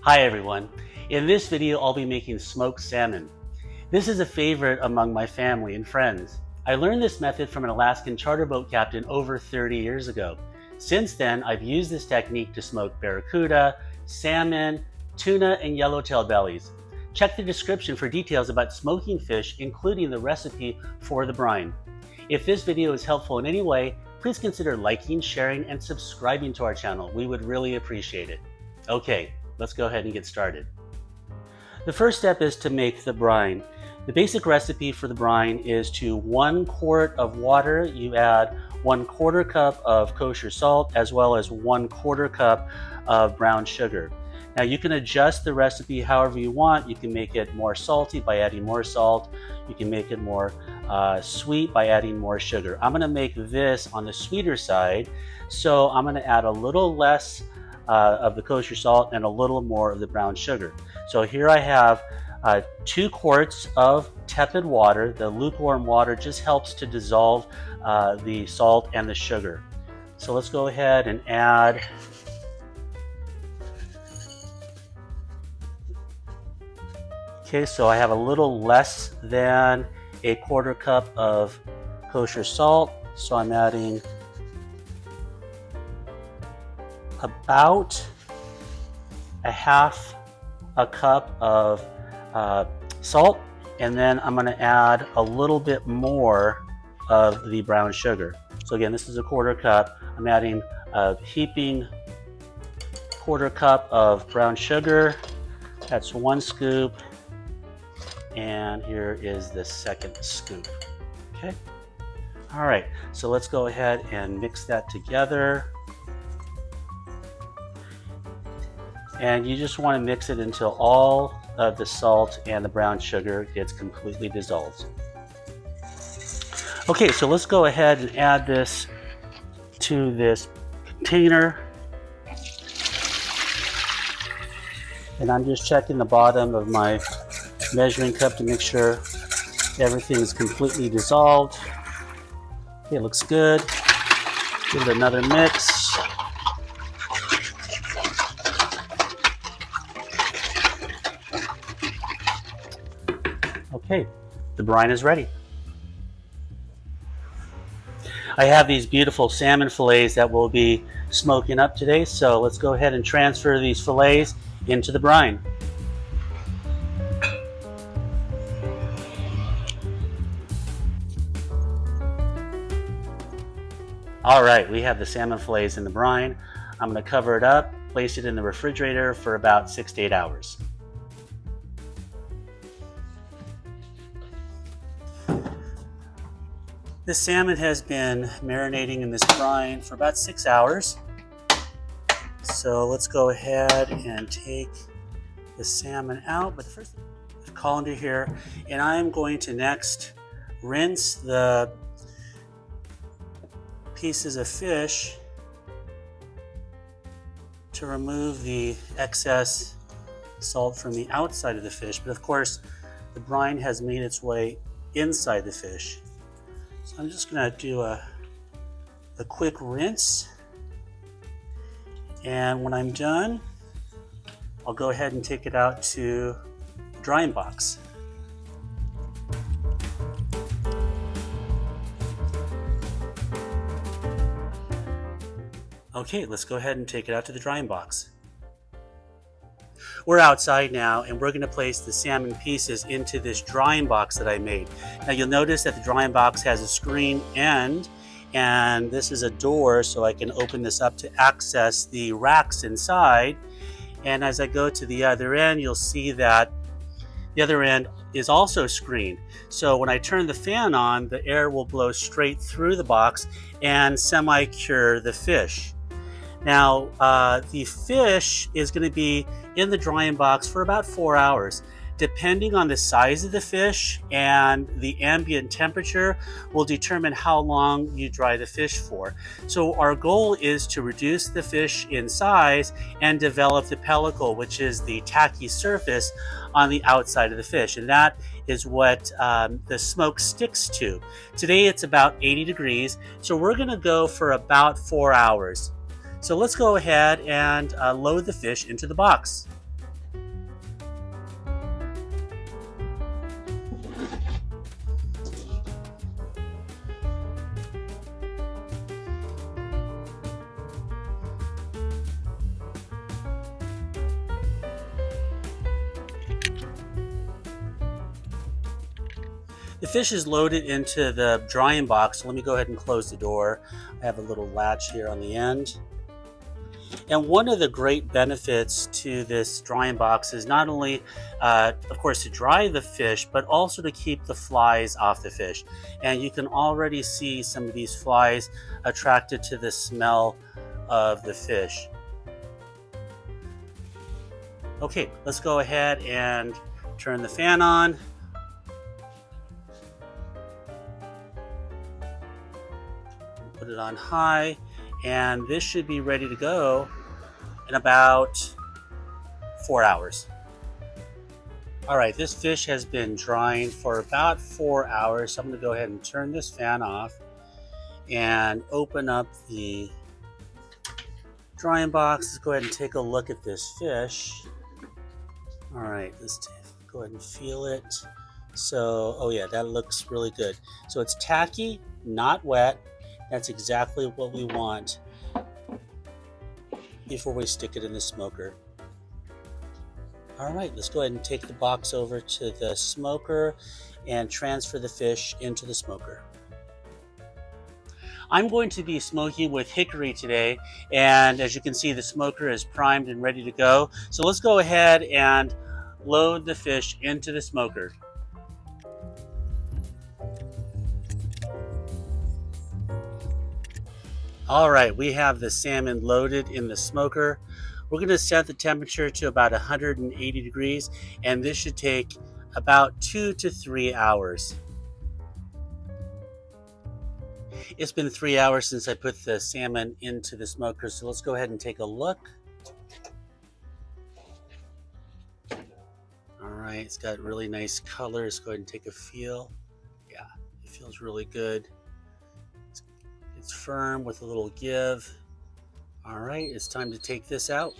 Hi everyone. In this video I'll be making smoked salmon. This is a favorite among my family and friends. I learned this method from an Alaskan charter boat captain over 30 years ago. Since then I've used this technique to smoke barracuda, salmon, tuna, and yellowtail bellies. Check the description for details about smoking fish, including the recipe for the brine. If this video is helpful in any way, please consider liking, sharing, and subscribing to our channel. We would really appreciate it. Okay, let's go ahead and get started. The first step is to make the brine. The basic recipe for the brine is to 1 quart of water, you add 1/4 cup of kosher salt as well as 1/4 cup of brown sugar. Now you can adjust the recipe however you want. You can make it more salty by adding more salt. You can make it more sweet by adding more sugar. I'm going to make this on the sweeter side, so I'm going to add a little less of the kosher salt and a little more of the brown sugar. So here I have 2 quarts of tepid water. The lukewarm water just helps to dissolve the salt and the sugar. So let's go ahead and add Okay, so I have a little less than 1/4 cup of kosher salt. So I'm adding about 1/2 cup of salt, and then I'm going to add a little bit more of the brown sugar. So again, this is 1/4 cup. I'm adding a heaping 1/4 cup of brown sugar. That's 1 scoop, and here is the 2nd scoop. Okay. All right, so let's go ahead and mix that together. And you just want to mix it until all of the salt and the brown sugar gets completely dissolved. Okay, so let's go ahead and add this to this container. And I'm just checking the bottom of my measuring cup to make sure everything is completely dissolved. Okay, it looks good. Give it another mix. Okay, the brine is ready. I have these beautiful salmon fillets that we'll be smoking up today, so let's go ahead and transfer these fillets into the brine. All right, we have the salmon fillets in the brine. I'm going to cover it up, place it in the refrigerator for about 6 to 8 hours. The salmon has been marinating in this brine for about 6 hours. So let's go ahead and take the salmon out. But first, the colander here, and I'm going to next rinse the pieces of fish to remove the excess salt from the outside of the fish. But of course, the brine has made its way inside the fish. So I'm just going to do a quick rinse, and when I'm done, I'll go ahead and take it out to the drying box. Okay, let's go ahead and take it out to the drying box. We're outside now, and we're going to place the salmon pieces into this drying box that I made. Now you'll notice that the drying box has a screen end, and this is a door, so I can open this up to access the racks inside. And as I go to the other end, you'll see that the other end is also screened. So when I turn the fan on, the air will blow straight through the box and semi-cure the fish. Now, the fish is going to be in the drying box for about 4 hours. Depending on the size of the fish and the ambient temperature will determine how long you dry the fish for. So our goal is to reduce the fish in size and develop the pellicle, which is the tacky surface on the outside of the fish. And that is what the smoke sticks to. Today it's about 80 degrees, so we're going to go for about 4 hours. So let's go ahead and load the fish into the box. The fish is loaded into the drying box. So let me go ahead and close the door. I have a little latch here on the end. And one of the great benefits to this drying box is not only, of course, to dry the fish, but also to keep the flies off the fish. And you can already see some of these flies attracted to the smell of the fish. Okay, let's go ahead and turn the fan on. Put it on high, and this should be ready to go in about 4 hours. All right, this fish has been drying for about 4 hours. So I'm gonna go ahead and turn this fan off and open up the drying box. Let's go ahead and take a look at this fish. All right, let's go ahead and feel it. So, oh yeah, that looks really good. So it's tacky, not wet. That's exactly what we want before we stick it in the smoker. All right, let's go ahead and take the box over to the smoker and transfer the fish into the smoker. I'm going to be smoking with hickory today, and as you can see, the smoker is primed and ready to go. So let's go ahead and load the fish into the smoker. All right, we have the salmon loaded in the smoker. We're going to set the temperature to about 180 degrees, and this should take about 2 to 3 hours. It's been 3 hours since I put the salmon into the smoker, so let's go ahead and take a look. All right, it's got really nice color. Let's go ahead and take a feel. Yeah, it feels really good. It's firm with a little give. All right, it's time to take this out.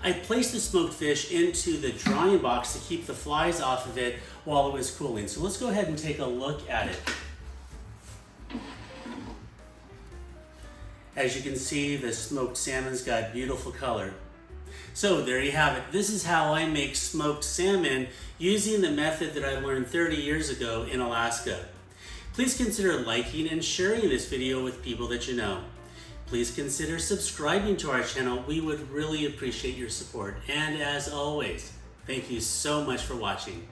I placed the smoked fish into the drying box to keep the flies off of it while it was cooling. So let's go ahead and take a look at it. As you can see, the smoked salmon's got beautiful color. So there you have it. This is how I make smoked salmon using the method that I learned 30 years ago in Alaska. Please consider liking and sharing this video with people that you know. Please consider subscribing to our channel. We would really appreciate your support. And as always, thank you so much for watching.